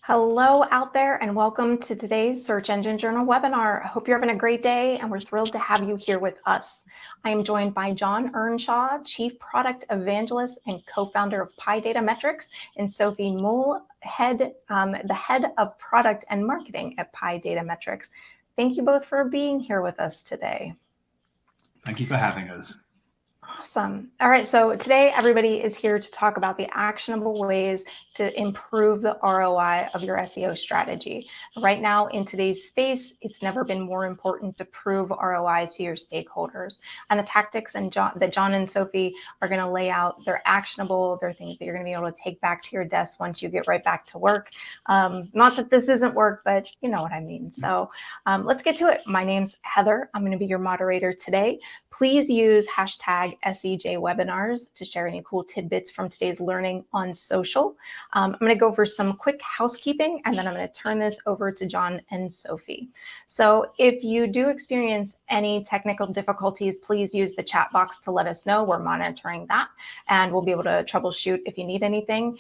Hello out there and welcome to today's Search Engine Journal webinar. I hope you're having a great day and we're thrilled to have you here with us. I am joined by Jon Earnshaw, Chief Product Evangelist and co-founder of Datametrics, and Sophie Moule, the head of product and marketing at Datametrics. Thank you both for being here with us today. Thank you for having us. Awesome. All right, so today everybody is here to talk about the actionable ways to improve the ROI of your SEO strategy. Right now in today's space, it's never been more important to prove ROI to your stakeholders. And the tactics that Jon and Sophie are going to lay out, they're actionable, they're things that you're going to be able to take back to your desk once you get right back to work. Not that this isn't work, but you know what I mean. So let's get to it. My name's Heather. I'm going to be your moderator today. Please use hashtag SEJ webinars to share any cool tidbits from today's learning on social. I'm going to go over some quick housekeeping and then I'm going to turn this over to Jon and Sophie. So if you do experience any technical difficulties, please use the chat box to let us know. We're monitoring that and we'll be able to troubleshoot if you need anything.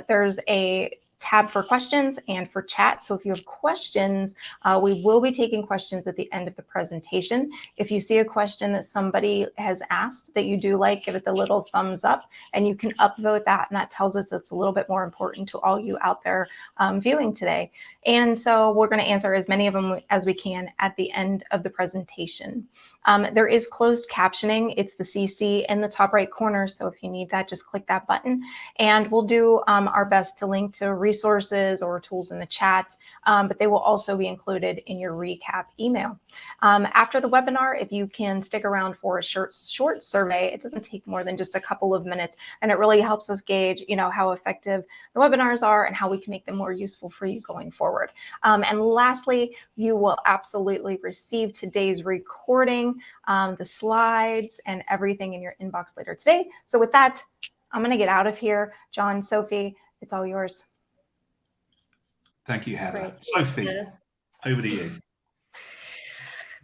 There's a tab for questions and for chat. So if you have questions, we will be taking questions at the end of the presentation. If you see a question that somebody has asked that you do like, give it the little thumbs up and you can upvote that. And that tells us it's a little bit more important to all you out there viewing today. And so we're going to answer as many of them as we can at the end of the presentation. There is closed captioning. It's the CC in the top right corner. So if you need that, just click that button and we'll do our best to link to resources or tools in the chat, but they will also be included in your recap email. After the webinar, if you can stick around for a short survey, it doesn't take more than just a couple of minutes and it really helps us gauge, how effective the webinars are and how we can make them more useful for you going forward. And lastly, you will absolutely receive today's recording, the slides and everything in your inbox later today. So with that, I'm going to get out of here. Jon, Sophie, it's all yours. Thank you, Heather. Great. Sophie, over to you.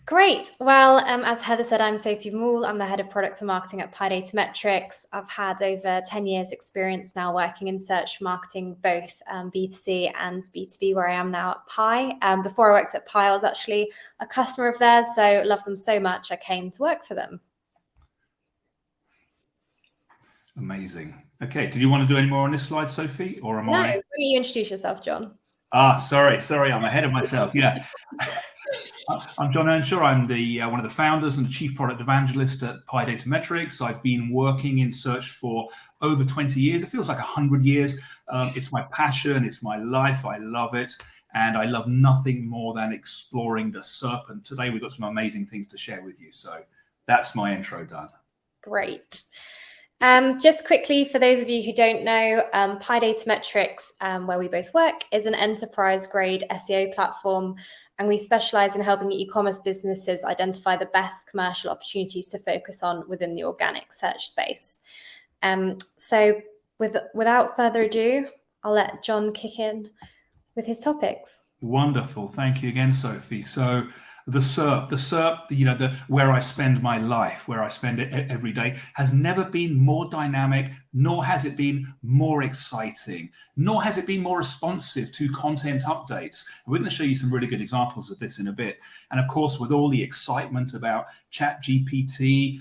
Great. Well, as Heather said, I'm Sophie Moule. I'm the head of product and marketing at Datametrics. I've had over 10 years experience now working in search marketing, both B2C and B2B, where I am now at Pi. Before I worked at Pi, I was actually a customer of theirs, so loved them so much I came to work for them. Amazing. Okay, did you want to do any more on this slide, Sophie, or am I? No, why don't you introduce yourself, Jon? Sorry, I'm ahead of myself. Yeah. I'm Jon Earnshaw. I'm the one of the founders and the chief product evangelist at Datametrics. I've been working in search for over 20 years. It feels like 100 years. It's my passion. It's my life. I love it. And I love nothing more than exploring the SERP. And today we've got some amazing things to share with you. So that's my intro done. Great. Just quickly, for those of you who don't know, Datametrics, where we both work, is an enterprise-grade SEO platform, and we specialize in helping e-commerce businesses identify the best commercial opportunities to focus on within the organic search space. So without further ado, I'll let Jon kick in with his topics. Wonderful. Thank you again, Sophie. So the SERP, where I spend my life, where I spend it every day, has never been more dynamic, nor has it been more exciting, nor has it been more responsive to content updates. And we're going to show you some really good examples of this in a bit. And of course, with all the excitement about ChatGPT,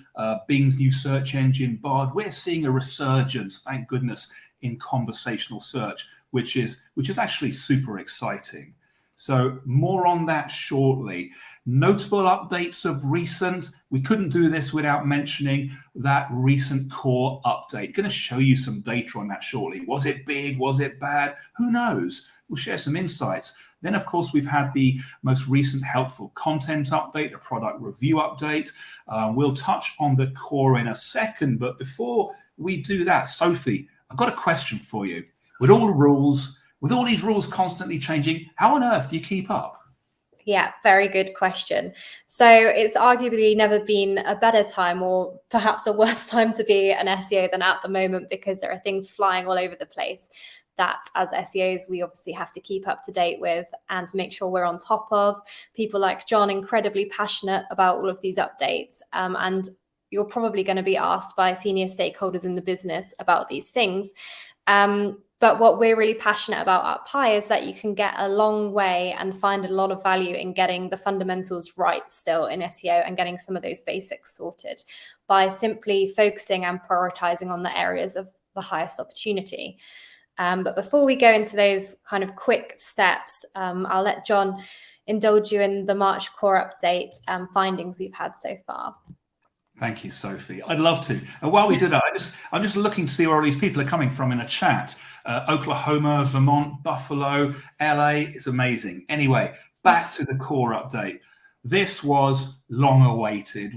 Bing's new search engine, Bard, we're seeing a resurgence, thank goodness, in conversational search, which is actually super exciting. So more on that shortly. Notable updates of recent. We couldn't do this without mentioning that recent core update. Going to show you some data on that shortly. Was it big? Was it bad? Who knows? We'll share some insights. Then, of course, we've had the most recent helpful content update, a product review update. We'll touch on the core in a second. But before we do that, Sophie, I've got a question for you. With all these rules constantly changing, how on earth do you keep up? Yeah, very good question. So it's arguably never been a better time, or perhaps a worse time to be an SEO than at the moment, because there are things flying all over the place that as SEOs, we obviously have to keep up to date with and make sure we're on top of. People like Jon, incredibly passionate about all of these updates. And you're probably going to be asked by senior stakeholders in the business about these things. But what we're really passionate about at Pi is that you can get a long way and find a lot of value in getting the fundamentals right still in SEO and getting some of those basics sorted by simply focusing and prioritizing on the areas of the highest opportunity. But before we go into those kind of quick steps, I'll let Jon indulge you in the March core update and findings we've had so far. Thank you, Sophie. I'd love to. And while we do that, I'm just looking to see where all these people are coming from in a chat. Oklahoma, Vermont, Buffalo, LA. It's amazing. Anyway, back to the core update. This was long awaited.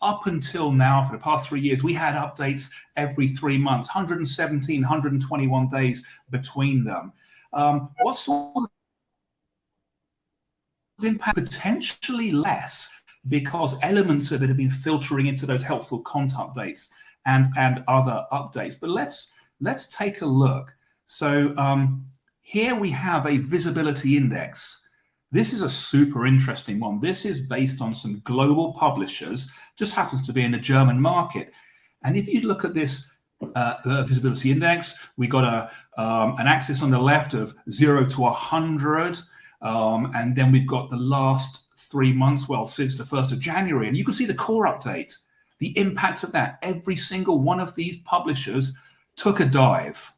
Up until now, for the past 3 years, we had updates every 3 months, 117, 121 days between them. What sort of impact? Potentially less, because elements of it have been filtering into those helpful content updates and other updates. But let's take a look. So here we have a visibility index. This is a super interesting one. This is based on some global publishers, just happens to be in the German market. And if you look at this visibility index, we got an axis on the left of 0 to 100. And then we've got the last 3 months, well, since the 1st of January. And you can see the core update, the impact of that. Every single one of these publishers took a dive,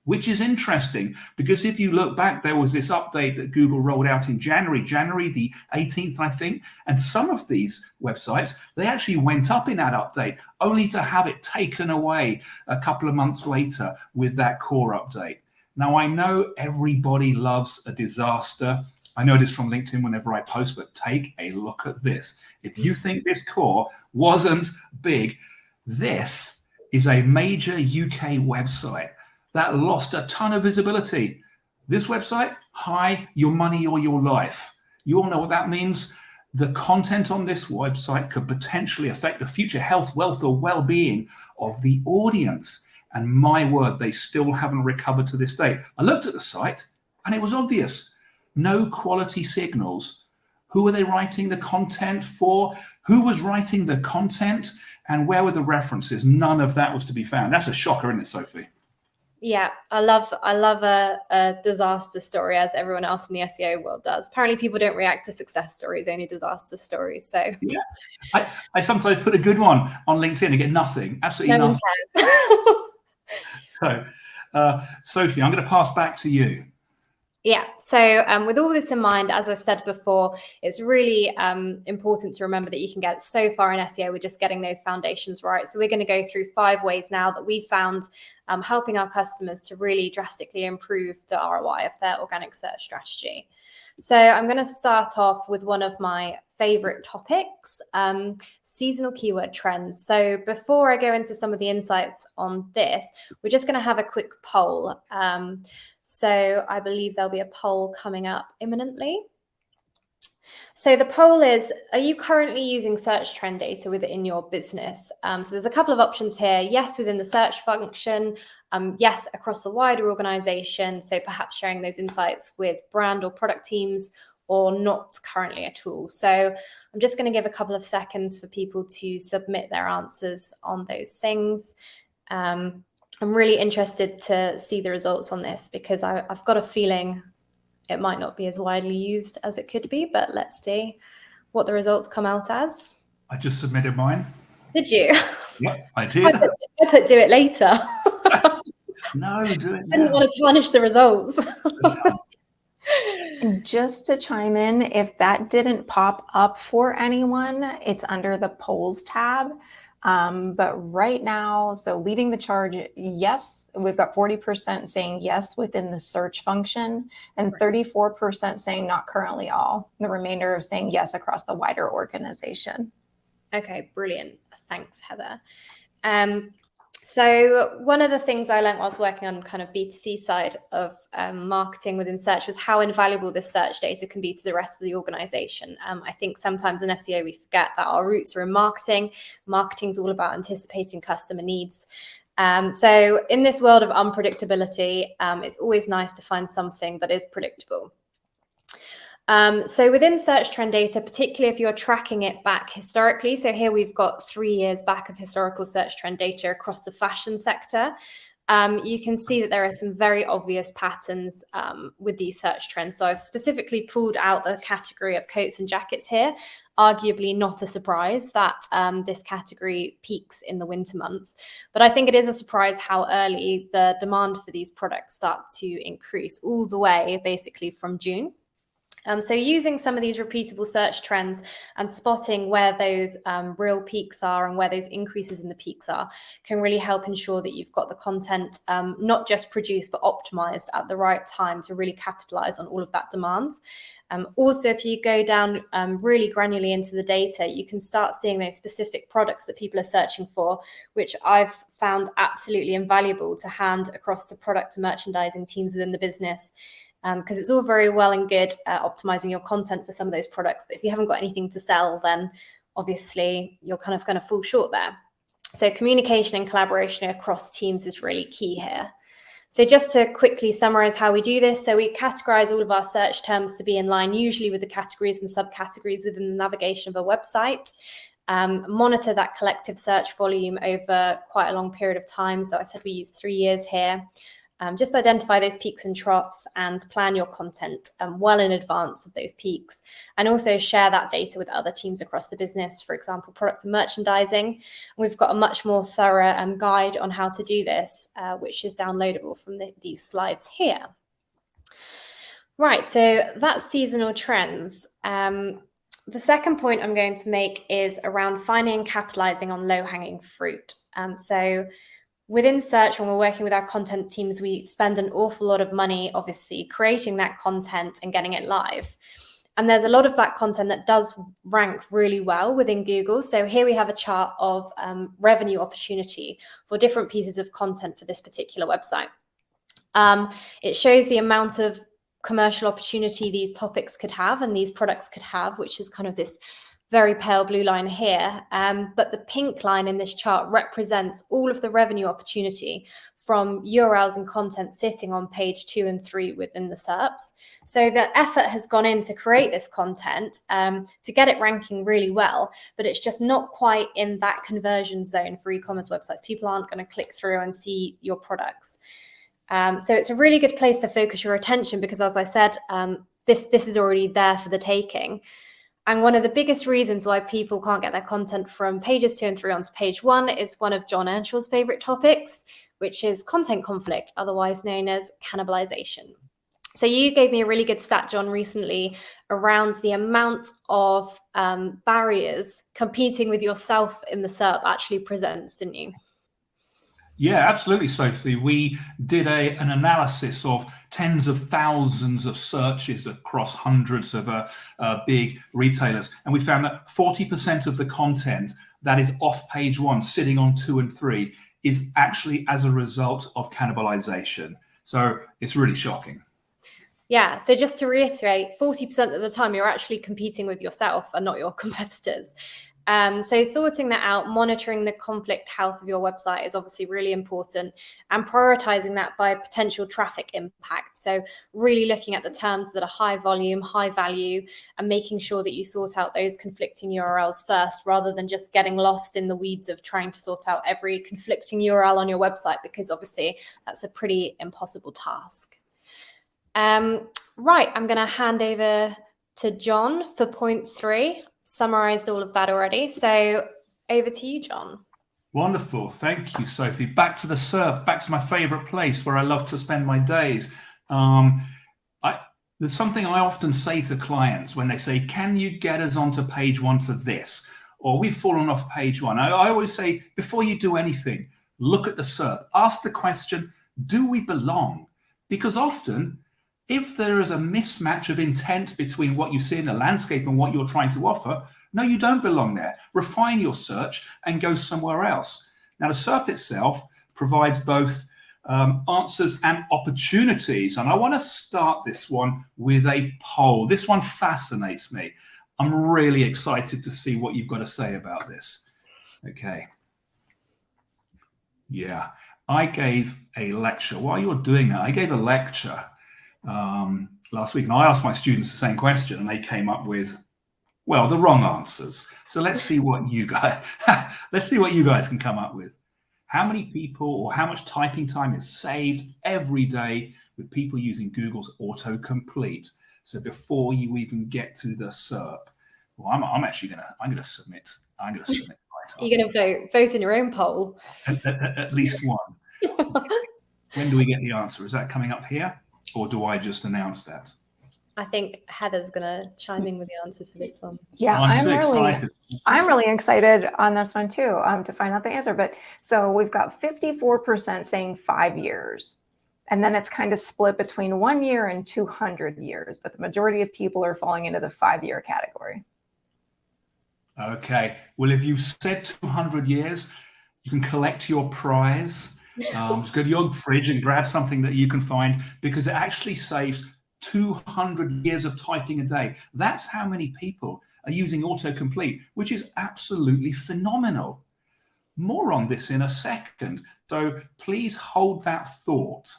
which is interesting, because if you look back, there was this update that Google rolled out in January the 18th, I think. And some of these websites, they actually went up in that update, only to have it taken away a couple of months later with that core update. Now, I know everybody loves a disaster. I know this from LinkedIn whenever I post, but take a look at this. If you think this core wasn't big, this is a major UK website that lost a ton of visibility. This website, hi, your money or your life. You all know what that means. The content on this website could potentially affect the future health, wealth, or well-being of the audience. And my word, they still haven't recovered to this day. I looked at the site and it was obvious. No quality signals. Who were they writing the content for? Who was writing the content? And where were the references? None of that was to be found. That's a shocker, isn't it, Sophie? Yeah, I love a disaster story, as everyone else in the SEO world does. Apparently people don't react to success stories, only disaster stories. So yeah, I sometimes put a good one on LinkedIn and get nothing, absolutely nothing. So, Sophie, I'm going to pass back to you. Yeah, so with all this in mind, as I said before, it's really important to remember that you can get so far in SEO with just getting those foundations right. So we're going to go through 5 ways now that we found helping our customers to really drastically improve the ROI of their organic search strategy. So I'm going to start off with one of my favorite topics, seasonal keyword trends. So before I go into some of the insights on this, we're just going to have a quick poll. So I believe there'll be a poll coming up imminently. So the poll is, are you currently using search trend data within your business? So there's a couple of options here. Yes, within the search function. Yes, across the wider organization. So perhaps sharing those insights with brand or product teams, or not currently at all. So I'm just going to give a couple of seconds for people to submit their answers on those things. I'm really interested to see the results on this, because I've got a feeling it might not be as widely used as it could be, but let's see what the results come out as. I just submitted mine. Did you? Yeah, I did. I put do it later. No, do it now. I didn't want to tarnish the results. Just to chime in, if that didn't pop up for anyone, it's under the polls tab. But right now, so leading the charge, yes, we've got 40% saying yes within the search function and 34% saying not currently all. The remainder of saying yes across the wider organization. Okay, brilliant. Thanks, Heather. So one of the things I learned while I was working on kind of B2C side of marketing within search was how invaluable this search data can be to the rest of the organization. I think sometimes in SEO, we forget that our roots are in marketing. Marketing is all about anticipating customer needs. So in this world of unpredictability, it's always nice to find something that is predictable. So within search trend data, particularly if you're tracking it back historically, so here we've got 3 years back of historical search trend data across the fashion sector. you can see that there are some very obvious patterns with these search trends. So I've specifically pulled out the category of coats and jackets here. Arguably not a surprise that this category peaks in the winter months. But I think it is a surprise how early the demand for these products start to increase, all the way basically from June. So using some of these repeatable search trends and spotting where those real peaks are and where those increases in the peaks are can really help ensure that you've got the content not just produced but optimized at the right time to really capitalize on all of that demand. Also, if you go down really granularly into the data, you can start seeing those specific products that people are searching for, which I've found absolutely invaluable to hand across to product and merchandising teams within the business. Because it's all very well and good optimizing your content for some of those products, but if you haven't got anything to sell, then obviously you're kind of going to fall short there. So communication and collaboration across teams is really key here. So just to quickly summarize how we do this, so we categorize all of our search terms to be in line, usually with the categories and subcategories within the navigation of a website. Monitor that collective search volume over quite a long period of time. So I said we use 3 years here. Just identify those peaks and troughs and plan your content well in advance of those peaks, and also share that data with other teams across the business, for example, product and merchandising. We've got a much more thorough guide on how to do this, which is downloadable from these slides here. Right, so that's seasonal trends. The second point I'm going to make is around finding and capitalizing on low-hanging fruit. So within search, when we're working with our content teams, we spend an awful lot of money, obviously, creating that content and getting it live. And there's a lot of that content that does rank really well within Google. So here we have a chart of revenue opportunity for different pieces of content for this particular website. It shows the amount of commercial opportunity these topics could have and these products could have, which is kind of this very pale blue line here, but the pink line in this chart represents all of the revenue opportunity from URLs and content sitting on page 2 and 3 within the SERPs. So the effort has gone in to create this content to get it ranking really well, but it's just not quite in that conversion zone for e-commerce websites. People aren't going to click through and see your products. So it's a really good place to focus your attention because, as I said, this is already there for the taking. And one of the biggest reasons why people can't get their content from pages 2 and 3 onto page 1 is one of Jon Earnshaw's favorite topics, which is content conflict, otherwise known as cannibalization. So you gave me a really good stat, Jon, recently around the amount of barriers competing with yourself in the SERP actually presents, didn't you? Yeah, absolutely, Sophie. We did an analysis of tens of thousands of searches across hundreds of big retailers. And we found that 40% of the content that is off page 1, sitting on 2 and 3, is actually as a result of cannibalization. So it's really shocking. Yeah, so just to reiterate, 40% of the time you're actually competing with yourself and not your competitors. So sorting that out, monitoring the conflict health of your website is obviously really important, and prioritizing that by potential traffic impact. So really looking at the terms that are high volume, high value, and making sure that you sort out those conflicting URLs first, rather than just getting lost in the weeds of trying to sort out every conflicting URL on your website, because obviously that's a pretty impossible task. Right, I'm going to hand over to Jon for point 3. Summarized all of that already. So over to you, Jon. Wonderful. Thank you, Sophie. Back to the SERP, back to my favorite place where I love to spend my days. There's something I often say to clients when they say, can you get us onto page 1 for this? Or we've fallen off page 1. I always say, before you do anything, look at the SERP. Ask the question, do we belong? Because often, if there is a mismatch of intent between what you see in the landscape and what you're trying to offer, no, you don't belong there. Refine your search and go somewhere else. Now, the SERP itself provides both answers and opportunities. And I want to start this one with a poll. This one fascinates me. I'm really excited to see what you've got to say about this. Okay. Yeah, I gave a lecture. While you're doing that, I gave a lecture last week, and I asked my students the same question, and they came up with, well, the wrong answers. So let's see what you guys can come up with. How many people or how much typing time is saved every day with people using Google's autocomplete? So before you even get to the SERP, well, I'm gonna submit. I'm gonna submit. You're going to vote in your own poll. At least one. When do we get the answer? Is that coming up here, or do I just announce that? I think Heather's going to chime in with the answers for this one. Yeah, I'm really excited on this one too, to find out the answer. But so we've got 54% saying 5 years, and then it's kind of split between 1 year and 200 years. But the majority of people are falling into the 5-year category. Okay. Well, if you've said 200 years, you can collect your prize. Just go to your fridge and grab something that you can find, because it actually saves 200 years of typing a day. That's how many people are using autocomplete, which is absolutely phenomenal. More on this in a second, so please hold that thought.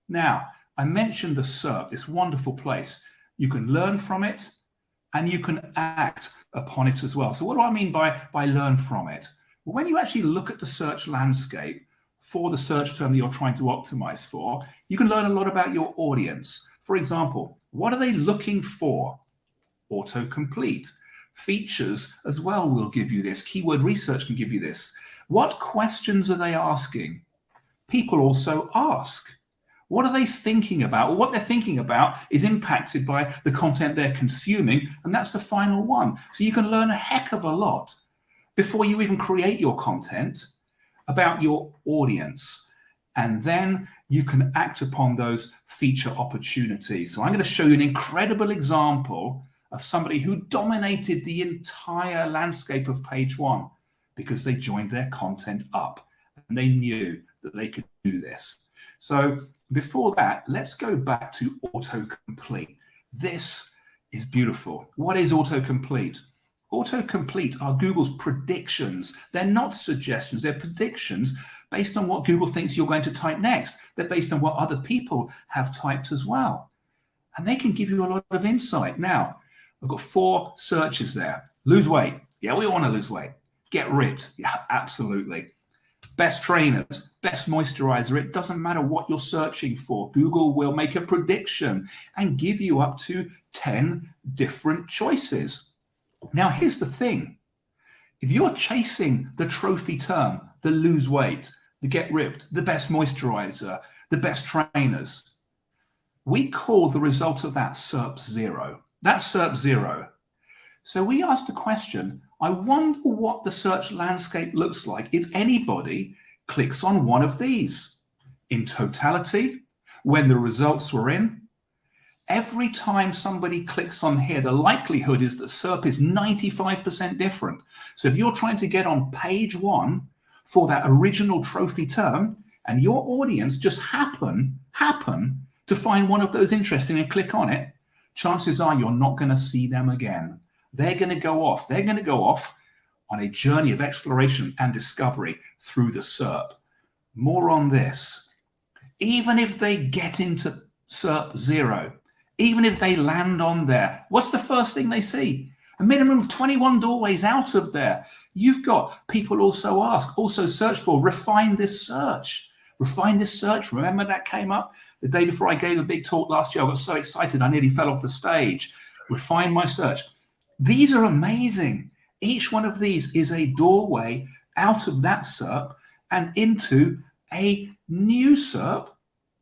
Now, I mentioned the SERP, this wonderful place. You can learn from it and you can act upon it as well. So what do I mean by learn from it? Well, when you actually look at the search landscape for the search term that you're trying to optimize for, you can learn a lot about your audience. For example, what are they looking for? Autocomplete. Features as well will give you this. Keyword research can give you this. What questions are they asking? People also ask. What are they thinking about? Well, what they're thinking about is impacted by the content they're consuming, and that's the final one. So you can learn a heck of a lot before you even create your content about your audience. And then you can act upon those feature opportunities. So I'm going to show you an incredible example of somebody who dominated the entire landscape of page one because they joined their content up and they knew that they could do this. So before that, let's go back to autocomplete. This is beautiful. What is autocomplete? Autocomplete are Google's predictions. They're not suggestions, they're predictions based on what Google thinks you're going to type next. They're based on what other people have typed as well. And they can give you a lot of insight. Now, I've got 4 searches there. Lose weight. Yeah, we want to lose weight. Get ripped. Yeah, absolutely. Best trainers, best moisturizer. It doesn't matter what you're searching for. Google will make a prediction and give you up to 10 different choices. Now, here's the thing. If you're chasing the trophy term, the lose weight, the get ripped, the best moisturizer, the best trainers, we call the result of that SERP 0. That's SERP 0. So we asked the question, I wonder what the search landscape looks like if anybody clicks on one of these. In totality, when the results were in, every time somebody clicks on here, the likelihood is that SERP is 95% different. So if you're trying to get on page one for that original trophy term, and your audience just happen to find one of those interesting and click on it, chances are you're not going to see them again. They're going to go off. They're going to go off on a journey of exploration and discovery through the SERP. More on this. Even if they get into SERP 0, even if they land on there, what's the first thing they see? A minimum of 21 doorways out of there. You've got people also ask, also search for, refine this search. Refine this search. Remember that came up the day before I gave a big talk last year. I got so excited I nearly fell off the stage. Refine my search. These are amazing. Each one of these is a doorway out of that SERP and into a new SERP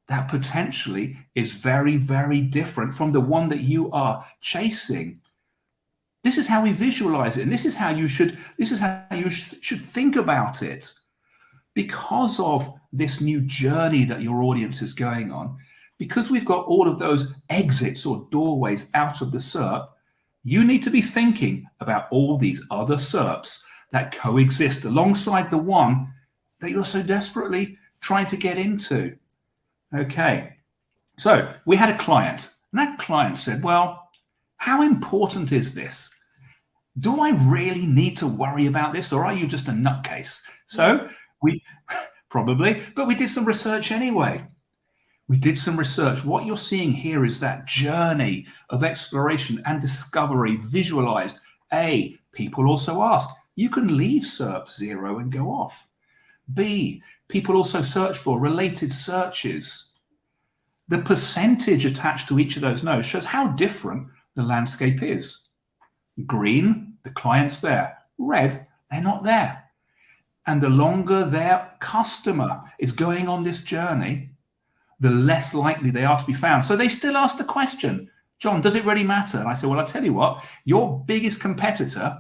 that potentially is very, very different from the one that you are chasing. This is how we visualize it, and this is how you should think about it. Because of this new journey that your audience is going on, because we've got all of those exits or doorways out of the SERP, you need to be thinking about all these other SERPs that coexist alongside the one that you're so desperately trying to get into. Okay, so we had a client, and that client said, well, how important is this? Do I really need to worry about this, or are you just a nutcase? So we probably, but we did some research anyway. We did some research. What you're seeing here is that journey of exploration and discovery visualized. People also ask, you can leave SERP 0 and go off. B, people also search for related searches. The percentage attached to each of those nodes shows how different the landscape is. Green, the client's there. Red, they're not there. And the longer their customer is going on this journey, the less likely they are to be found. So they still ask the question, John, does it really matter? And I say, well, I'll tell you what, your biggest competitor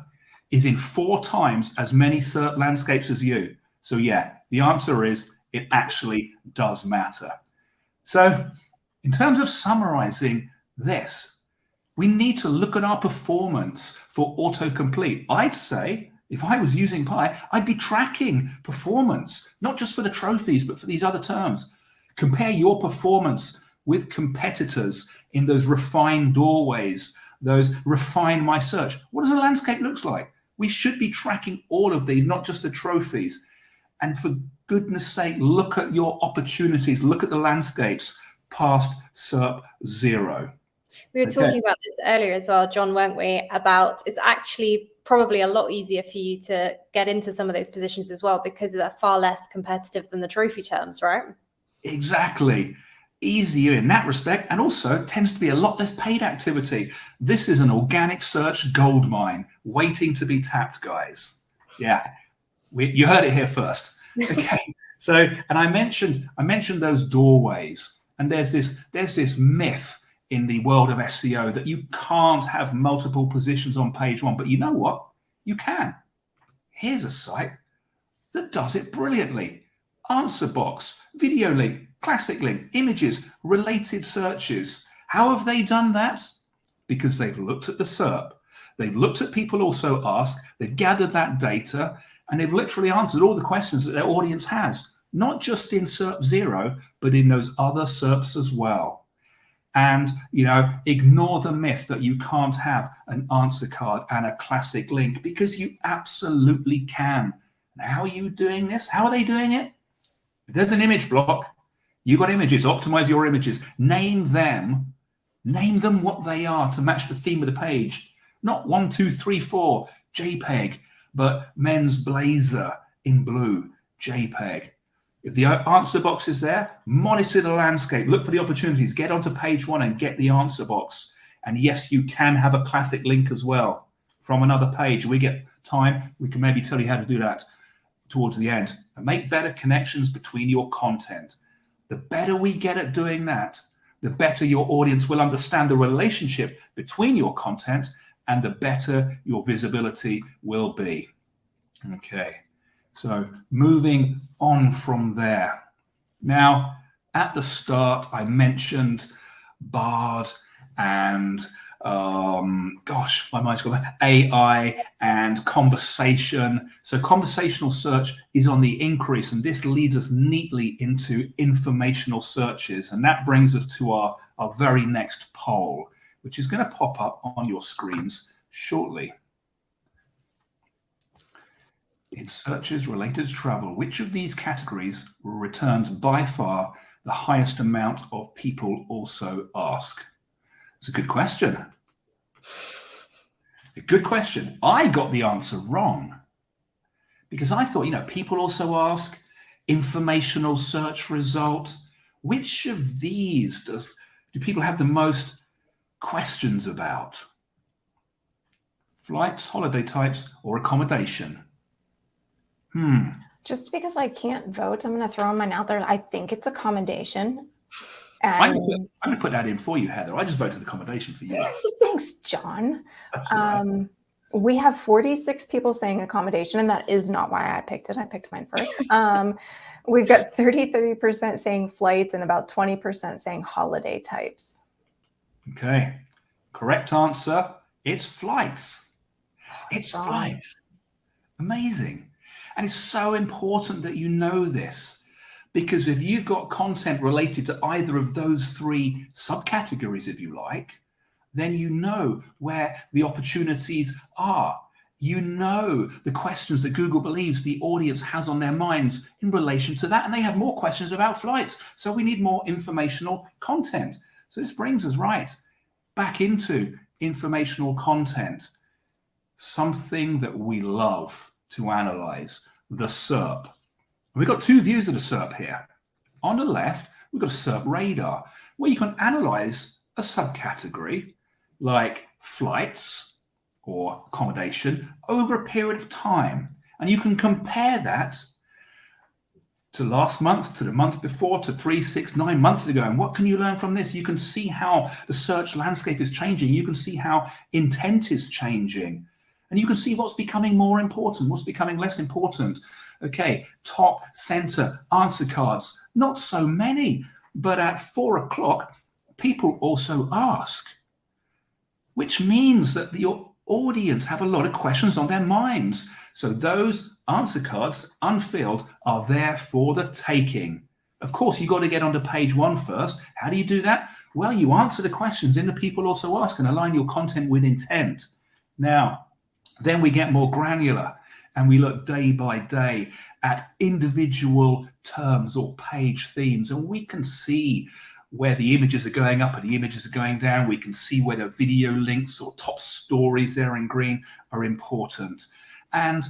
is in 4 times as many SERP landscapes as you. So yeah, the answer is it actually does matter. So in terms of summarizing this, we need to look at our performance for autocomplete. I'd say if I was using Pi, I'd be tracking performance, not just for the trophies, but for these other terms. Compare your performance with competitors in those refined doorways, those refine my search. What does a landscape look like? We should be tracking all of these, not just the trophies. And for goodness sake, look at your opportunities, look at the landscapes past SERP 0. We were talking about this earlier as well, John, weren't we? About it's actually probably a lot easier for you to get into some of those positions as well because they're far less competitive than the trophy terms, right? Exactly. Easier in that respect, and also tends to be a lot less paid activity. This is an organic search goldmine waiting to be tapped, guys. Yeah, you heard it here first. Okay. So, and I mentioned those doorways, and there's this myth in the world of SEO that you can't have multiple positions on page 1, but you know what? You can. Here's a site that does it brilliantly. Answer box, video link, classic link, images, related searches. How have they done that? Because they've looked at the SERP. They've looked at people also ask, they've gathered that data, and they've literally answered all the questions that their audience has, not just in SERP 0, but in those other SERPs as well. And, ignore the myth that you can't have an answer card and a classic link, because you absolutely can. And how are you doing this? How are they doing it? If there's an image block, you've got images, optimize your images, name them what they are to match the theme of the page. Not 1, 2, 3, 4, JPEG, but men's blazer in blue, JPEG. If the answer box is there, monitor the landscape, look for the opportunities, get onto page 1 and get the answer box. And yes, you can have a classic link as well from another page. We get time, we can maybe tell you how to do that towards the end. And make better connections between your content. The better we get at doing that, the better your audience will understand the relationship between your content, and the better your visibility will be. Okay. So moving on from there. Now, at the start, I mentioned BARD and, my mind's gone, AI and conversation. So conversational search is on the increase, and this leads us neatly into informational searches. And that brings us to our very next poll, which is going to pop up on your screens shortly. In searches related to travel, which of these categories returns by far the highest amount of people also ask? It's a good question. A good question. I got the answer wrong because I thought, people also ask, informational search result. Which of these do people have the most questions about? Flights, holiday types, or accommodation? Just because I can't vote, I'm going to throw mine out there. I think it's accommodation. And I'm going to put that in for you, Heather. I just voted accommodation for you. Thanks, John. That's all right. We have 46 people saying accommodation, and that is not why I picked it. I picked mine first. We've got 33% saying flights and about 20% saying holiday types. Okay. Correct answer. It's flights. It's flights. Amazing. And it's so important that you know this, because if you've got content related to either of those 3 subcategories, if you like, then you know where the opportunities are. You know the questions that Google believes the audience has on their minds in relation to that. And they have more questions about flights. So we need more informational content. So this brings us right back into informational content, something that we love to analyze, the SERP. We've got two views of the SERP here. On the left, we've got a SERP radar, where you can analyze a subcategory like flights or accommodation over a period of time. And you can compare that to last month, to the month before, to 3, 6, 9 months ago. And what can you learn from this? You can see how the search landscape is changing. You can see how intent is changing. And you can see what's becoming more important, what's becoming less important. Okay, top center answer cards, not so many, but at 4 o'clock, people also ask, which means that your audience have a lot of questions on their minds. So those answer cards unfilled are there for the taking. Of course, you've got to get onto page 1 first. How do you do that? Well, you answer the questions in the people also ask and align your content with intent. Now, then we get more granular and we look day by day at individual terms or page themes, and we can see where the images are going up and the images are going down. We can see whether video links or top stories there in green are important. And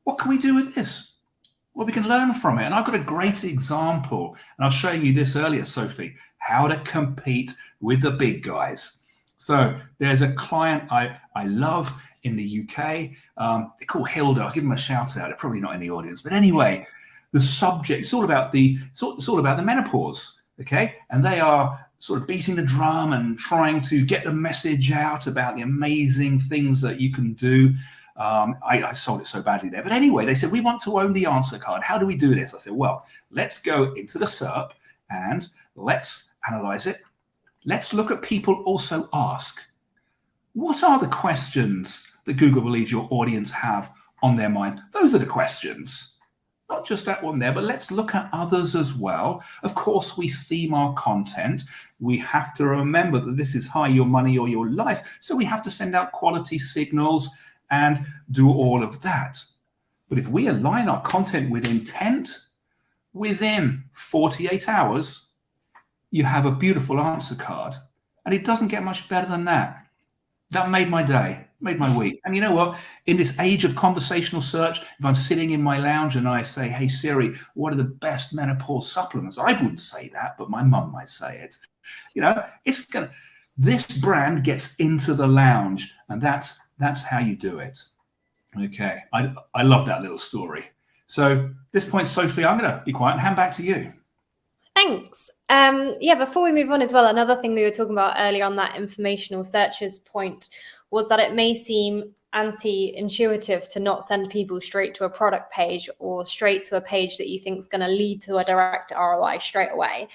what can we do with this? Well, we can learn from it. And I've got a great example, and I was showing you this earlier, Sophie, how to compete with the big guys. So there's a client I love in the UK. They're called Hilda. I'll give them a shout out. They're probably not in the audience, but anyway, the subject, it's all about the menopause. Okay, and they are sort of beating the drum and trying to get the message out about the amazing things that you can do. I sold it so badly there. But anyway, they said, we want to own the answer card. How do we do this? I said, well, let's go into the SERP and let's analyze it. Let's look at people also ask. What are the questions that Google believes your audience have on their mind? Those are the questions. Not just that one there, but let's look at others as well. Of course, we theme our content. We have to remember that this is hire your money or your life. So we have to send out quality signals and do all of that. But if we align our content with intent, within 48 hours, you have a beautiful answer card. And it doesn't get much better than that. That made my day, made my week. And you know what? In this age of conversational search, if I'm sitting in my lounge and I say, hey, Siri, what are the best menopause supplements? I wouldn't say that, but my mum might say it. You know, this brand gets into the lounge, and that's how you do it. Okay, I love that little story. So at this point, Sophie, I'm going to be quiet and hand back to you. Thanks. Before we move on as well, another thing we were talking about earlier on that informational searches point was that it may seem anti-intuitive to not send people straight to a product page or straight to a page that you think is going to lead to a direct ROI straight away.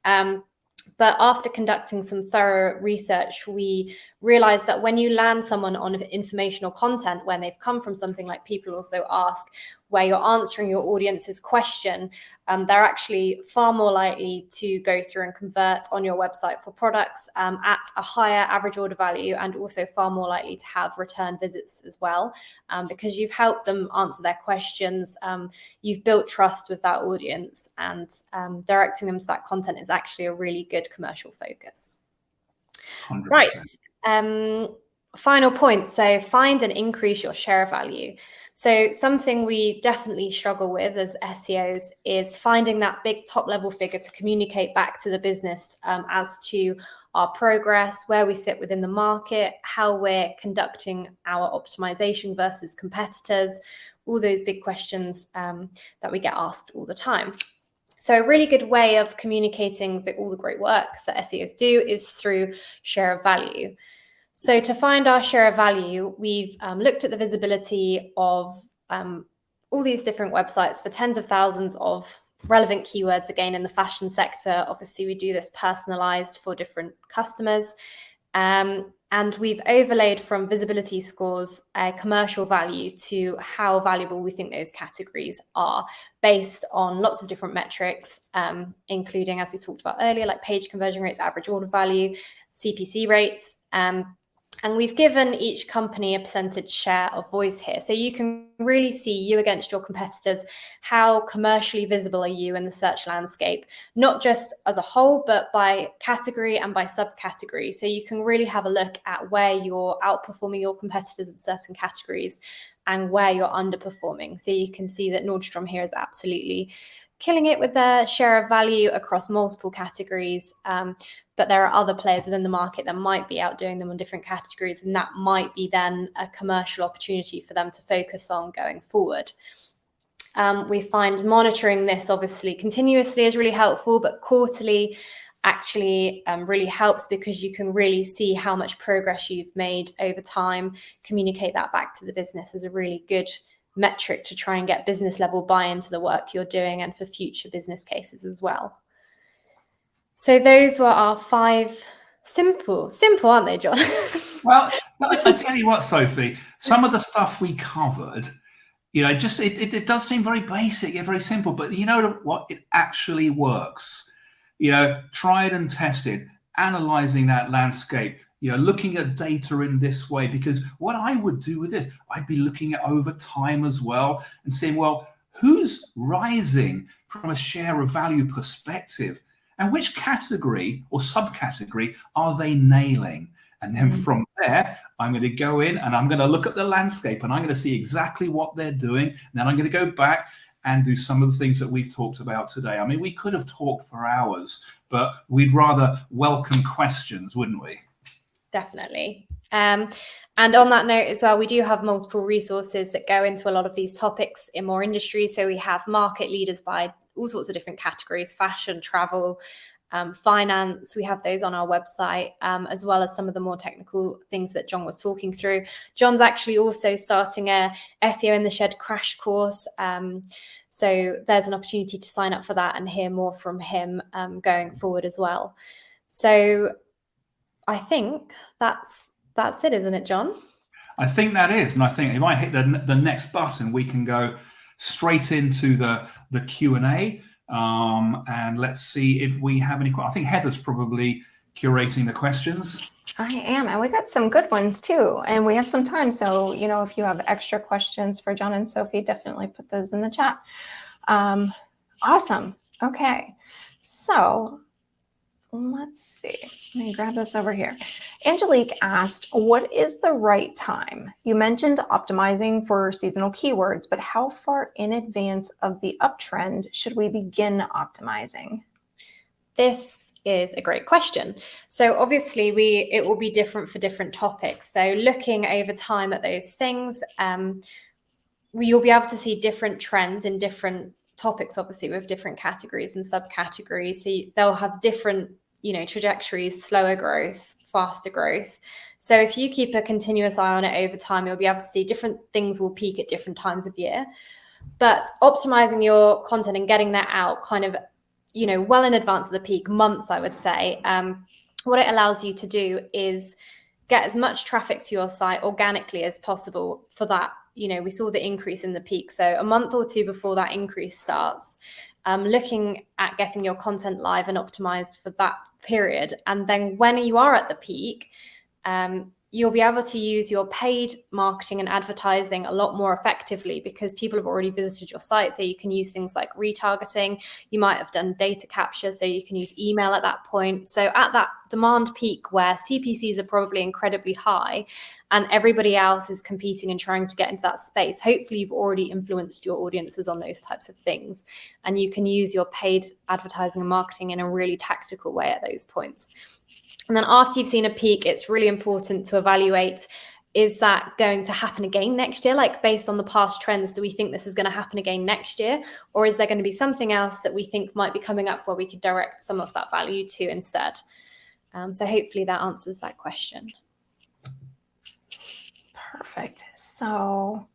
But after conducting some thorough research, we realized that when you land someone on informational content, when they've come from something like People Also Ask, where you're answering your audience's question, they're actually far more likely to go through and convert on your website for products at a higher average order value, and also far more likely to have return visits as well, because you've helped them answer their questions. You've built trust with that audience, and directing them to that content is actually a really good commercial focus. 100%. Right. Final point. So find and increase your share value. So something we definitely struggle with as SEOs is finding that big top level figure to communicate back to the business as to our progress, where we sit within the market, how we're conducting our optimization versus competitors, all those big questions that we get asked all the time. So a really good way of communicating all the great work that SEOs do is through share of value. So to find our share of value, we've looked at the visibility of all these different websites for tens of thousands of relevant keywords, again, in the fashion sector. Obviously, we do this personalized for different customers. And we've overlaid from visibility scores a commercial value to how valuable we think those categories are based on lots of different metrics, including, as we talked about earlier, like page conversion rates, average order value, CPC rates. And we've given each company a percentage share of voice here. So you can really see you against your competitors. How commercially visible are you in the search landscape, not just as a whole, but by category and by subcategory. So you can really have a look at where you're outperforming your competitors in certain categories and where you're underperforming. So you can see that Nordstrom here is absolutely killing it with their share of value across multiple categories. But there are other players within the market that might be outdoing them on different categories, and that might be then a commercial opportunity for them to focus on going forward. We find monitoring this obviously continuously is really helpful, but quarterly actually really helps because you can really see how much progress you've made over time. Communicate that back to the business is a really good metric to try and get business level buy-in to the work you're doing and for future business cases as well. So those were our 5 simple, aren't they, Jon? Well, I tell you what, Sophie, some of the stuff we covered, just it does seem very basic, very simple, but you know what? It actually works. Tried and tested, analyzing that landscape, looking at data in this way, because what I would do with this, I'd be looking at over time as well and saying, well, who's rising from a share of value perspective? And which category or subcategory are they nailing? And then from there, I'm going to go in and I'm going to look at the landscape and I'm going to see exactly what they're doing. And then I'm going to go back and do some of the things that we've talked about today. I mean, we could have talked for hours, but we'd rather welcome questions, wouldn't we? Definitely. And on that note as well, we do have multiple resources that go into a lot of these topics in more industries. So we have market leaders by all sorts of different categories: fashion, travel, finance. We have those on our website, as well as some of the more technical things that Jon was talking through. Jon's actually also starting a SEO in the Shed crash course. So there's an opportunity to sign up for that and hear more from him going forward as well. So I think that's it, isn't it, Jon? I think that is. And I think if I hit the next button, we can go straight into the Q&A. And let's see if we have any. I think Heather's probably curating the questions. I am, and we got some good ones too, and we have some time, so if you have extra questions for Jon and Sophie, definitely put those in the chat. Awesome. Okay, so let's see. Let me grab this over here. Angelique asked, what is the right time? You mentioned optimizing for seasonal keywords, but how far in advance of the uptrend should we begin optimizing? This is a great question. So obviously it will be different for different topics. So looking over time at those things, you'll be able to see different trends in different topics, obviously with different categories and subcategories. So they'll have different trajectories: slower growth, faster growth. So if you keep a continuous eye on it over time, you'll be able to see different things will peak at different times of year. But optimizing your content and getting that out kind of, well in advance of the peak, months, I would say, what it allows you to do is get as much traffic to your site organically as possible for that. We saw the increase in the peak. So a month or two before that increase starts, looking at getting your content live and optimized for that period. And then when you are at the peak, you'll be able to use your paid marketing and advertising a lot more effectively because people have already visited your site. So you can use things like retargeting. You might have done data capture, so you can use email at that point. So at that demand peak where CPCs are probably incredibly high and everybody else is competing and trying to get into that space, hopefully you've already influenced your audiences on those types of things. And you can use your paid advertising and marketing in a really tactical way at those points. And then after you've seen a peak, it's really important to evaluate, is that going to happen again next year? Like based on the past trends, do we think this is going to happen again next year? Or is there going to be something else that we think might be coming up where we could direct some of that value to instead? So hopefully that answers that question. Perfect. So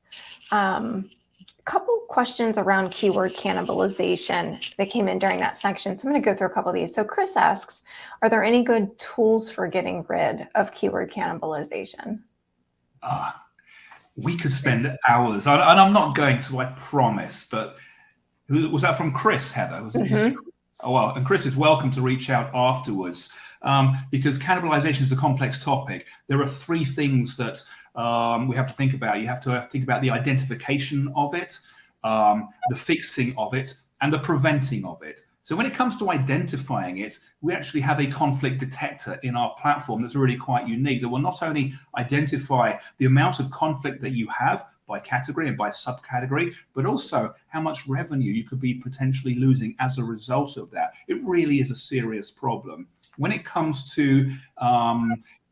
couple questions around keyword cannibalization that came in during that section. So I'm going to go through a couple of these. So Chris asks, are there any good tools for getting rid of keyword cannibalization? We could spend hours, and I'm not going to, I promise, but was that from Chris, Heather? Was it? Oh, well, and Chris is welcome to reach out afterwards. because cannibalization is a complex topic. There are three things that we have to think about. You have to think about the identification of it, the fixing of it, and the preventing of it. So when it comes to identifying it, we actually have a conflict detector in our platform that's really quite unique, that will not only identify the amount of conflict that you have by category and by subcategory, but also how much revenue you could be potentially losing as a result of that. It really is a serious problem. When it comes to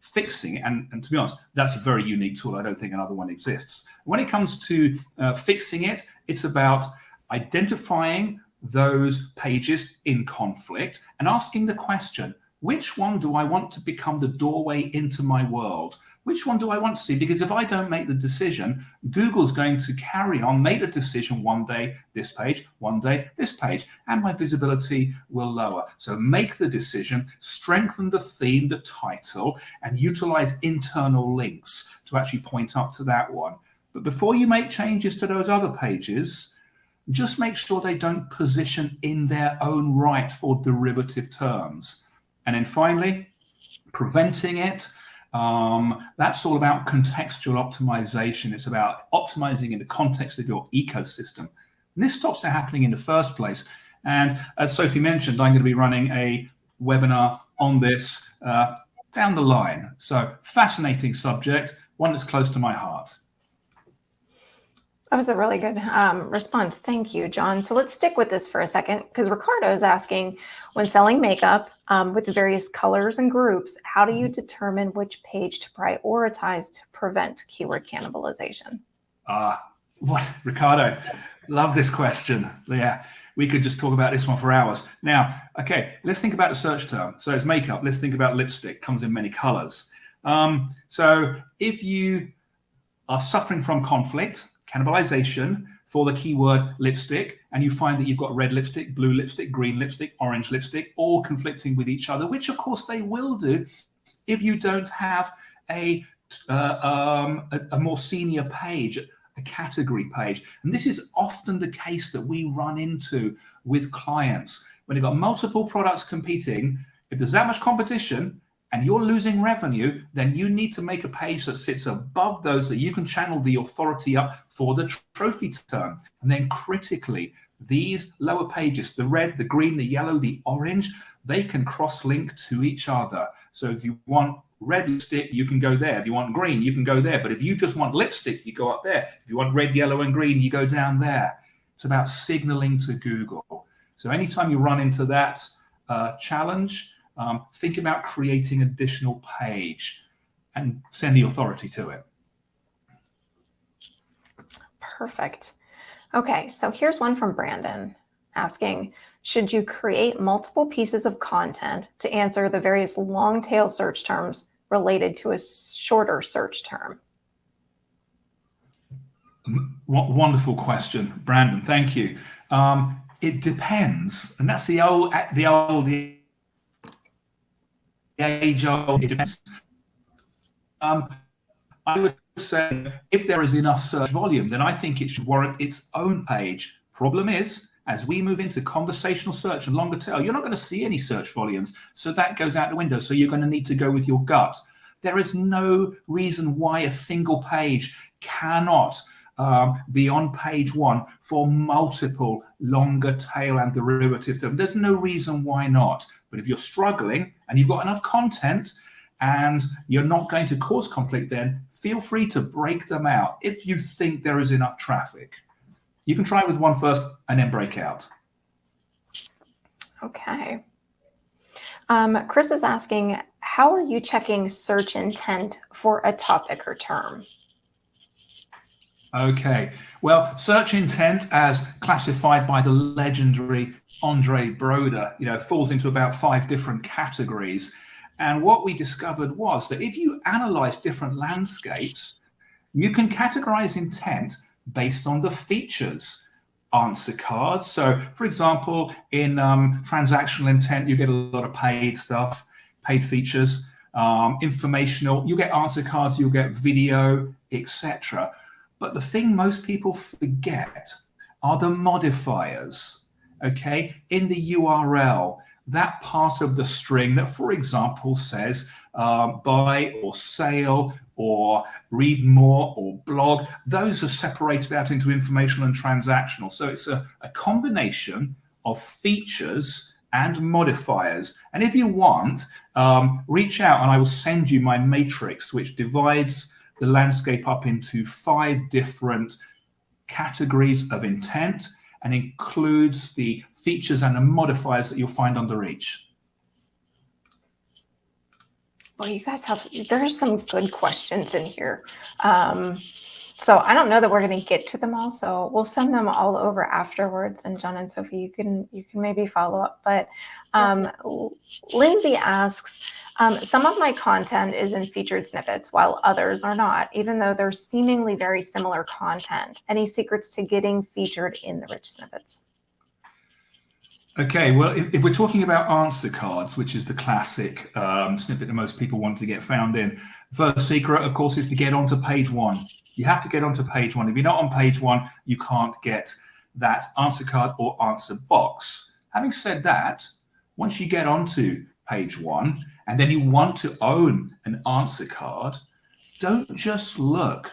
fixing, and to be honest, that's a very unique tool. I don't think another one exists. When it comes to fixing it, it's about identifying those pages in conflict and asking the question, which one do I want to become the doorway into my world? Which one do I want to see? Because if I don't make the decision, Google's going to carry on, make the decision one day this page, one day this page, and my visibility will lower. So make the decision, strengthen the theme, the title, and utilize internal links to actually point up to that one. But before you make changes to those other pages, just make sure they don't position in their own right for derivative terms. And then finally, preventing it. That's all about contextual optimization. It's about optimizing in the context of your ecosystem. And this stops it happening in the first place. And as Sophie mentioned, I'm going to be running a webinar on this down the line. So fascinating subject, one that's close to my heart. That was a really good response. Thank you, Jon. So let's stick with this for a second, because Ricardo is asking, when selling makeup with the various colors and groups, how do you determine which page to prioritize to prevent keyword cannibalization? Ricardo, love this question. Yeah, we could just talk about this one for hours. Now, okay, let's think about the search term. So it's makeup. Let's think about lipstick. Comes in many colors. So if you are suffering from conflict, cannibalization for the keyword lipstick, and you find that you've got red lipstick, blue lipstick, green lipstick, orange lipstick, all conflicting with each other, which of course they will do if you don't have a more senior page, a category page. And this is often the case that we run into with clients. When you've got multiple products competing, if there's that much competition, and you're losing revenue, then you need to make a page that sits above those, that you can channel the authority up for the trophy term. And then critically, these lower pages, the red, the green, the yellow, the orange, they can cross-link to each other. So if you want red lipstick, you can go there. If you want green, you can go there. But if you just want lipstick, you go up there. If you want red, yellow, and green, you go down there. It's about signaling to Google. So anytime you run into that challenge, think about creating additional page and send the authority to it. Perfect. Okay, so here's one from Brandon asking, should you create multiple pieces of content to answer the various long tail search terms related to a shorter search term? Wonderful question, Brandon. Thank you. It depends, and that's the age old. It depends. I would say if there is enough search volume, then I think it should warrant its own page. Problem is, as we move into conversational search and longer tail, you're not going to see any search volumes. So that goes out the window. So you're going to need to go with your gut. There is no reason why a single page cannot be on page one for multiple longer tail and derivative terms. There's no reason why not. But if you're struggling and you've got enough content and you're not going to cause conflict, then feel free to break them out if you think there is enough traffic. You can try with one first and then break out. Okay. Chris is asking, how are you checking search intent for a topic or term? Okay, well, search intent as classified by the legendary Andre Broder, falls into about 5 different categories. And what we discovered was that if you analyze different landscapes, you can categorize intent based on the features. Answer cards. So, for example, in transactional intent, you get a lot of paid stuff, paid features. Informational, you get answer cards, you'll get video, etc. But the thing most people forget are the modifiers. Okay, in the URL, that part of the string that, for example, says buy or sale or read more or blog. Those are separated out into informational and transactional. So it's a combination of features and modifiers. And if you want, reach out and I will send you my matrix, which divides the landscape up into 5 different categories of intent and includes the features and the modifiers that you'll find under each. Well, you guys there's some good questions in here. So I don't know that we're going to get to them all, so we'll send them all over afterwards. And Jon and Sophie, you can maybe follow up. But Lindsay asks, some of my content is in featured snippets while others are not, even though they're seemingly very similar content. Any secrets to getting featured in the rich snippets? Okay, well, if we're talking about answer cards, which is the classic snippet that most people want to get found in, first secret, of course, is to get onto page 1. You have to get onto page 1. If you're not on page 1, you can't get that answer card or answer box. Having said that, once you get onto page 1 and then you want to own an answer card, don't just look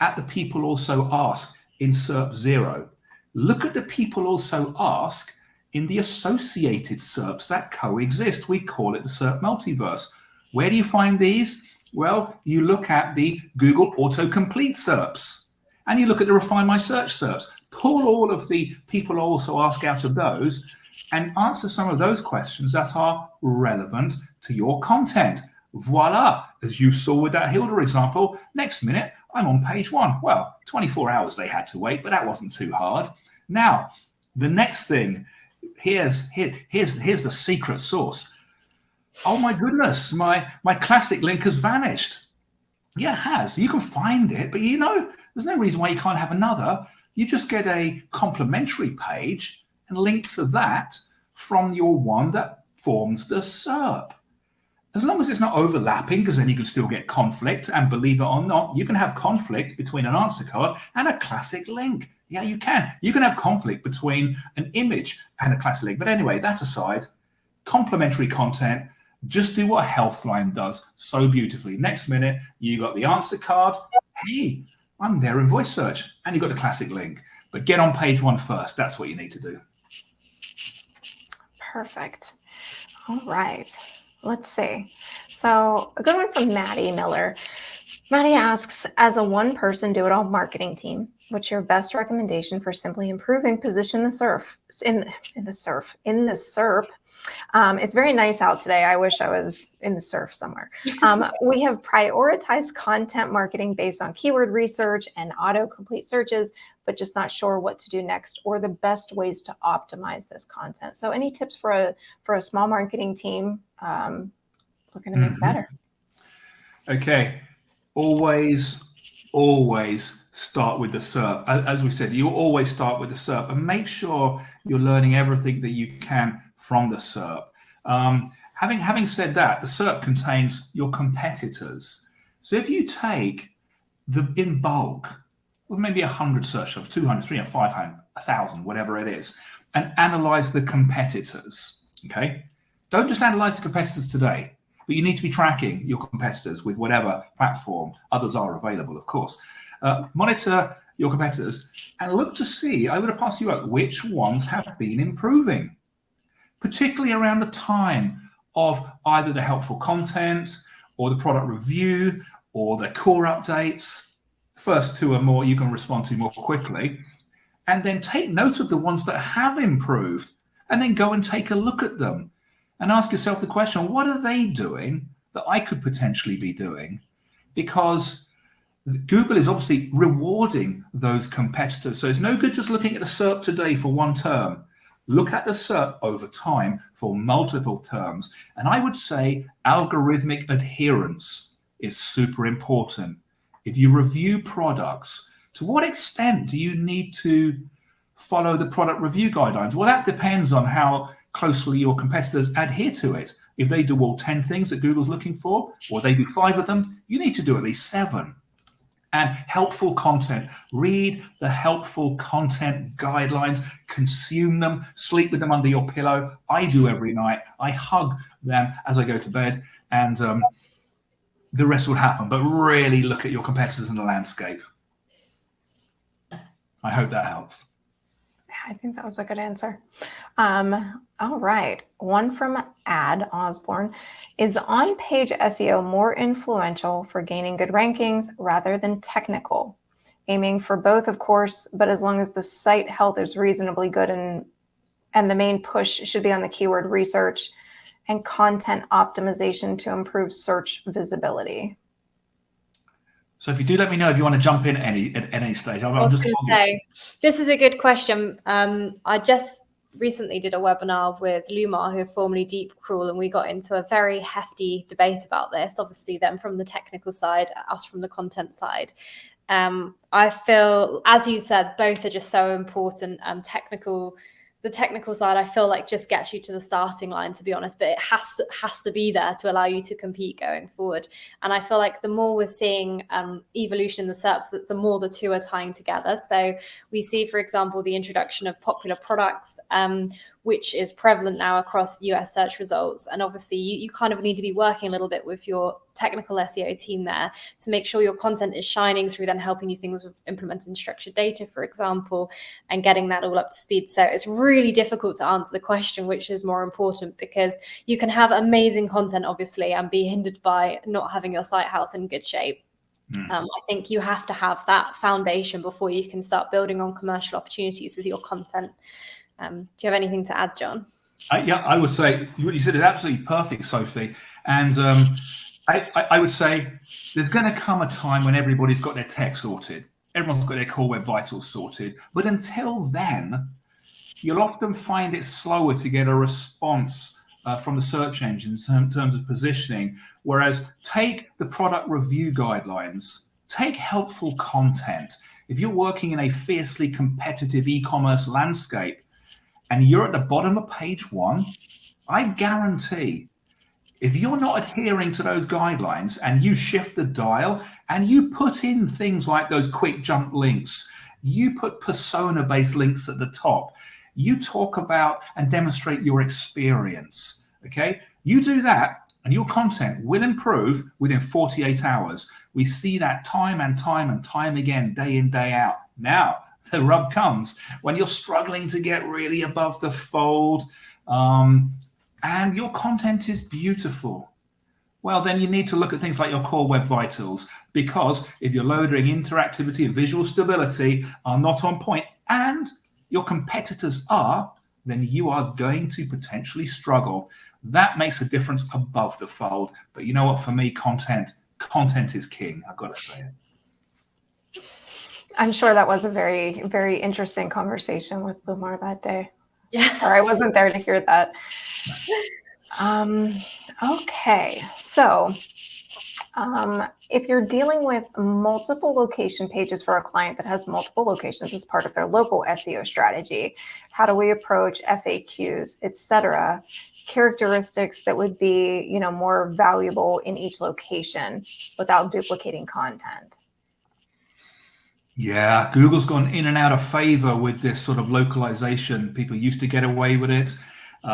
at the people also ask in SERP 0. Look at the people also ask in the associated SERPs that coexist. We call it the SERP multiverse. Where do you find these? Well, you look at the Google Autocomplete SERPs and you look at the Refine My Search SERPs. Pull all of the people also ask out of those and answer some of those questions that are relevant to your content. Voila, as you saw with that Hilda example, next minute, I'm on page 1. Well, 24 hours they had to wait, but that wasn't too hard. Now, the next thing, here's the secret sauce. Oh my goodness, my classic link has vanished. Yeah, it has. You can find it, but you know, there's no reason why you can't have another. You just get a complimentary page and link to that from your one that forms the SERP. As long as it's not overlapping, because then you can still get conflict, and believe it or not, you can have conflict between an answer card and a classic link. Yeah, you can. You can have conflict between an image and a classic link. But anyway, that aside, complementary content, just do what Healthline does so beautifully. Next minute, you got the answer card. Hey, I'm there in voice search. And you got the classic link. But get on page 1 first. That's what you need to do. Perfect. All right. Let's see. So a good one from Maddie Miller. Maddie asks, as a one-person do-it-all marketing team, what's your best recommendation for simply improving position in the SERP? It's very nice out today. I wish I was in the surf somewhere. We have prioritized content marketing based on keyword research and autocomplete searches, but just not sure what to do next or the best ways to optimize this content. So any tips for a small marketing team looking to make better? Okay, always start with the SERP. As we said, you always start with the SERP and make sure you're learning everything that you can from the SERP. Having said that, the SERP contains your competitors. So if you take in bulk, with maybe 100 search terms, 200, 300, 500, 1,000, whatever it is, and analyze the competitors, okay? Don't just analyze the competitors today, but you need to be tracking your competitors with whatever platform others are available, of course. Monitor your competitors and look to see, I would have passed you out, which ones have been improving, particularly around the time of either the helpful content or the product review or the core updates. The first 2 are more you can respond to more quickly. And then take note of the ones that have improved and then go and take a look at them and ask yourself the question, what are they doing that I could potentially be doing? Because Google is obviously rewarding those competitors. So it's no good just looking at the SERP today for one term. Look at the SERP over time for multiple terms. And I would say algorithmic adherence is super important. If you review products, to what extent do you need to follow the product review guidelines? Well, that depends on how closely your competitors adhere to it. If they do all 10 things that Google's looking for, or they do 5 of them, you need to do at least 7. And helpful content. Read the helpful content guidelines, consume them, sleep with them under your pillow. I do every night. I hug them as I go to bed, and the rest will happen. But really look at your competitors in the landscape. I hope that helps. I think that was a good answer. All right. One from Ad Osborne. Is on-page SEO more influential for gaining good rankings rather than technical? Aiming for both, of course, but as long as the site health is reasonably good and the main push should be on the keyword research and content optimization to improve search visibility. So if you do, let me know if you want to jump in at any stage. I was going to say, this is a good question. I just recently did a webinar with Lumar, who are formerly Deep Crawl, and we got into a very hefty debate about this. Obviously, them from the technical side, us from the content side. I feel, as you said, both are just so important. The technical side, I feel like, just gets you to the starting line, to be honest, but it has to be there to allow you to compete going forward. And I feel like the more we're seeing evolution in the SERPs, the more the two are tying together. So we see, for example, the introduction of popular products, which is prevalent now across US search results. And obviously you kind of need to be working a little bit with your technical SEO team there to make sure your content is shining through, then helping you things with implementing structured data, for example, and getting that all up to speed. So it's really difficult to answer the question, which is more important, because you can have amazing content, obviously, and be hindered by not having your site health in good shape. I think you have to have that foundation before you can start building on commercial opportunities with your content. Do you have anything to add, Jon? Yeah, I would say what you said is absolutely perfect, Sophie. And I would say there's going to come a time when everybody's got their tech sorted. Everyone's got their core web vitals sorted. But until then, you'll often find it slower to get a response from the search engines in terms of positioning. Whereas take the product review guidelines, take helpful content. If you're working in a fiercely competitive e-commerce landscape and you're at the bottom of page 1, I guarantee if you're not adhering to those guidelines and you shift the dial and you put in things like those quick jump links, you put persona-based links at the top, you talk about and demonstrate your experience, okay? You do that and your content will improve within 48 hours. We see that time and time and time again, day in, day out. Now, the rub comes when you're struggling to get really above the fold, and your content is beautiful. Well, then you need to look at things like your core web vitals, because if your loading, interactivity, and visual stability are not on point, and your competitors are, then you are going to potentially struggle. That makes a difference above the fold. But you know what? For me, content is king. I've got to say it. I'm sure that was a very, very interesting conversation with Lumar that day. Yeah. Or I wasn't there to hear that. Okay, so if you're dealing with multiple location pages for a client that has multiple locations as part of their local SEO strategy, how do we approach FAQs, etc., characteristics that would be, more valuable in each location without duplicating content? Yeah, Google's gone in and out of favor with this sort of localization. People used to get away with it. But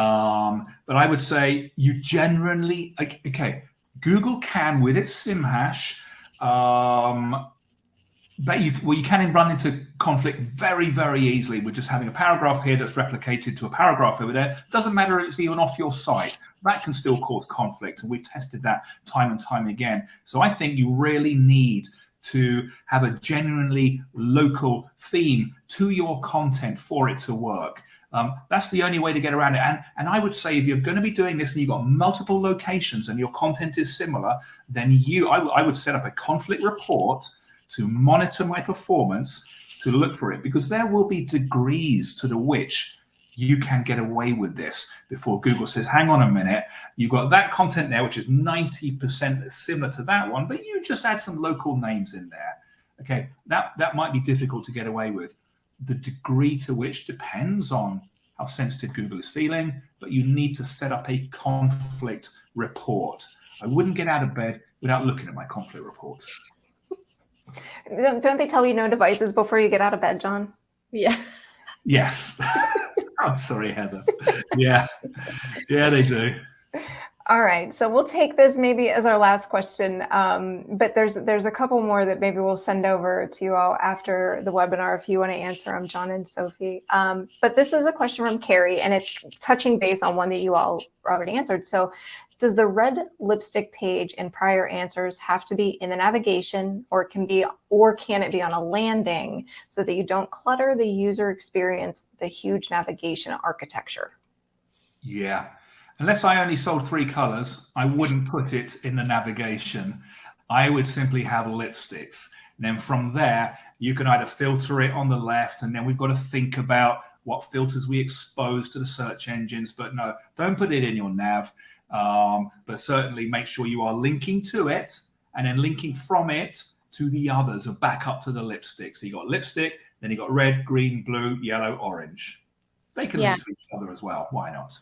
I would say you generally, okay, Google can, with its SIM hash, but you can run into conflict very, very easily with just having a paragraph here that's replicated to a paragraph over there. Doesn't matter if it's even off your site. That can still cause conflict. And we've tested that time and time again. So I think you really need to have a genuinely local theme to your content for it to work. That's the only way to get around it. And I would say if you're going to be doing this and you've got multiple locations and your content is similar, then I would set up a conflict report to monitor my performance, to look for it, because there will be degrees to the which you can get away with this before Google says, hang on a minute, you've got that content there, which is 90% similar to that one, but you just add some local names in there. Okay, that might be difficult to get away with. The degree to which depends on how sensitive Google is feeling, but you need to set up a conflict report. I wouldn't get out of bed without looking at my conflict report. Don't they tell you no devices before you get out of bed, Jon? Yeah. Yes. I'm sorry, Heather. Yeah, they do. All right, so we'll take this maybe as our last question, but there's a couple more that maybe we'll send over to you all after the webinar if you want to answer them, Jon and Sophie. But this is a question from Carrie, and it's touching base on one that you all already answered. So, does the red lipstick page in prior answers have to be in the navigation, or can it be on a landing so that you don't clutter the user experience with a huge navigation architecture? Yeah. Unless I only sold 3 colors, I wouldn't put it in the navigation. I would simply have lipsticks. And then from there, you can either filter it on the left, and then we've got to think about what filters we expose to the search engines. But no, don't put it in your nav. But certainly make sure you are linking to it and then linking from it to the others or back up to the lipstick. So you got lipstick, then you got red, green, blue, yellow, orange. They can link to each other as well. Why not?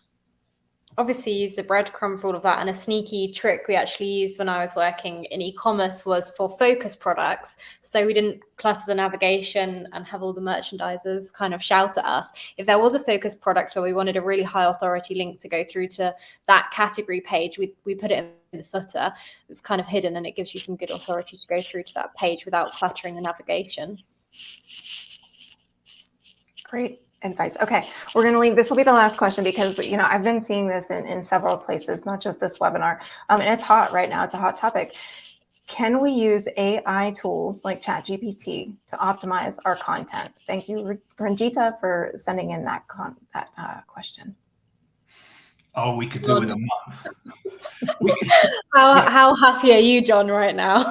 Obviously use the breadcrumb for all of that. And a sneaky trick we actually used when I was working in e-commerce was for focus products. So we didn't clutter the navigation and have all the merchandisers kind of shout at us. If there was a focus product or we wanted a really high authority link to go through to that category page, we put it in the footer. It's kind of hidden and it gives you some good authority to go through to that page without cluttering the navigation. Great advice. Okay, we're going to leave. This will be the last question because, you know, I've been seeing this in several places, not just this webinar. And it's hot right now. It's a hot topic. Can we use AI tools like ChatGPT to optimize our content? Thank you, Ranjita, for sending in that question. Oh, we could do it a month. How happy are you, Jon, right now?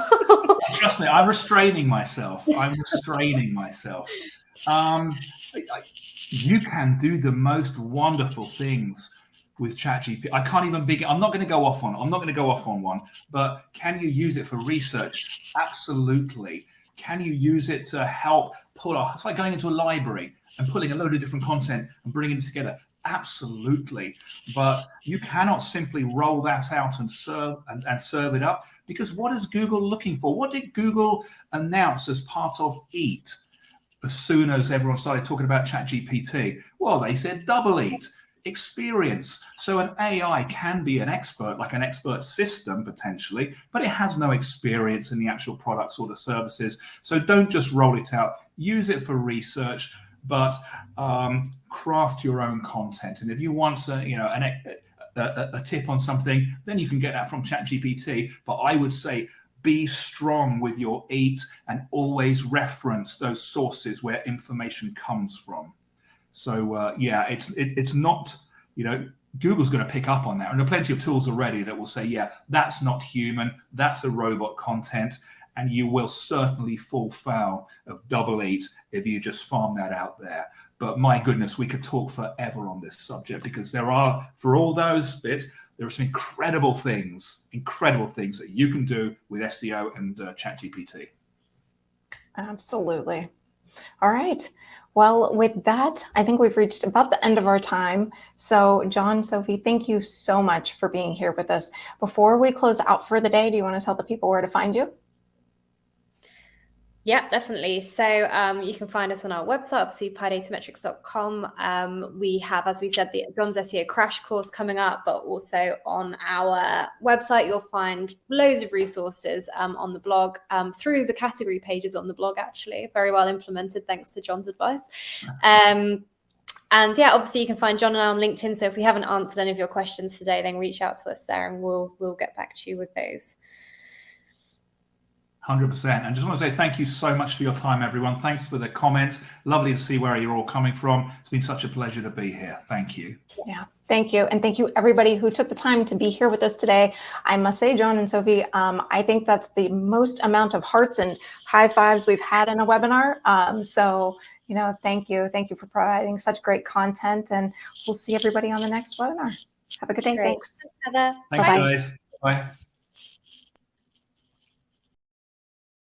Trust me, I'm restraining myself. You can do the most wonderful things with ChatGPT. I can't even begin. I'm not going to go off on one, but can you use it for research? Absolutely. Can you use it to help pull off? It's like going into a library and pulling a load of different content and bringing it together. Absolutely. But you cannot simply roll that out and serve it up, because what is Google looking for? What did Google announce as part of EAT? As soon as everyone started talking about ChatGPT, well, they said double EAT, experience. So an AI can be an expert, like an expert system potentially, but it has no experience in the actual products or the services. So don't just roll it out. Use it for research, but craft your own content. And if you want, a tip on something, then you can get that from ChatGPT. But I would say, be strong with your EAT and always reference those sources where information comes from. So it's not, Google's going to pick up on that. And there are plenty of tools already that will say, yeah, that's not human, that's a robot content. And you will certainly fall foul of double EAT if you just farm that out there. But my goodness, we could talk forever on this subject, because there are, for all those bits, there are some incredible things that you can do with SEO and ChatGPT. Absolutely. All right. Well, with that, I think we've reached about the end of our time. So Jon, Sophie, thank you so much for being here with us. Before we close out for the day, do you want to tell the people where to find you? Yeah, definitely. So you can find us on our website, obviously, datametrics.com. We have, as we said, the Jon's SEO crash course coming up, but also on our website, you'll find loads of resources on the blog, through the category pages on the blog, actually. Very well implemented, thanks to Jon's advice. And yeah, obviously, you can find Jon and I on LinkedIn. So if we haven't answered any of your questions today, then reach out to us there and we'll get back to you with those. 100%. And just want to say thank you so much for your time, everyone. Thanks for the comments. Lovely to see where you're all coming from. It's been such a pleasure to be here. Thank you. Yeah, thank you. And thank you, everybody who took the time to be here with us today. I must say, Jon and Sophie, I think that's the most amount of hearts and high fives we've had in a webinar. So, thank you. Thank you for providing such great content. And we'll see everybody on the next webinar. Have a good day. Great. Thanks. Heather. Thanks, guys. Bye.